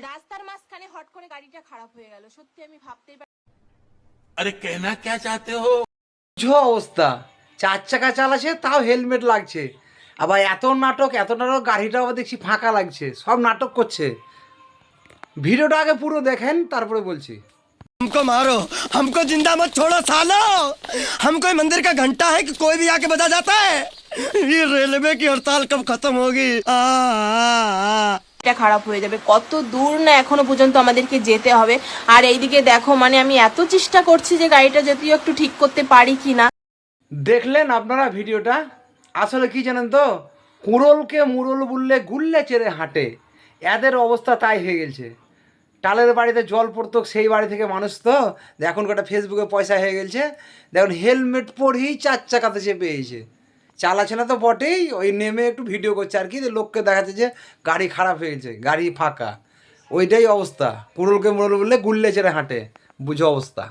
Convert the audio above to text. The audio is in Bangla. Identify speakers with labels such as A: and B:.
A: রাস্তার মাঝখানে হট করে গাড়িটা খারাপ হয়ে গেল, সত্যি আমি ভাবতেই পারি।
B: अरे कहना क्या चाहते हो?
C: বুঝো অবস্থা, 4 চাকা চালাচ্ছে তাও হেলমেট লাগছে, আবার এত নাটক গাড়িটা আবার দেখছি ফাঁকা লাগছে, সব নাটক করছে। ভিডিওটা আগে পুরো দেখেন তারপরে বলছি।
D: हमको मारो, हमको जिंदा मत छोड़ो सालो। हम कोई मंदिर का घंटा है कि कोई भी आके बजा जाता है। ये रेलवे की हड़ताल कब खत्म होगी?
A: এটা খারাপ হয়ে যাবে, কত দূর না এখনো পর্যন্ত আমাদেরকে যেতে হবে। আর এইদিকে দেখো, মানে আমি এত চেষ্টা করছি যে গাড়িটা যদিও একটু ঠিক করতে পারি কিনা।
C: দেখলেন আপনারা ভিডিওটা? আসলে কি জানেন তো, কুড়োলকে মুরল বললে গুল্লে চেড়ে হাঁটে, এদের অবস্থা তাই হয়ে গেছে। টালের বাড়িতে জল পড়তো সেই বাড়ি থেকে মানুষ তো, এখন কটা ফেসবুকে পয়সা হয়ে গেছে, দেখুন হেলমেট পরেই 4 চাকাতে চেপে পেয়েছে, চালাচ্ছে না তো বটেই, ওই নেমে একটু ভিডিও করছে আর কি, লোককে দেখাচ্ছে যে গাড়ি খারাপ হয়ে গেছে, গাড়ি ফাঁকা। ওইটাই অবস্থা, কুড়োলকে মুরল বললে গুল্লে চেড়ে হাঁটে, বুঝো অবস্থা।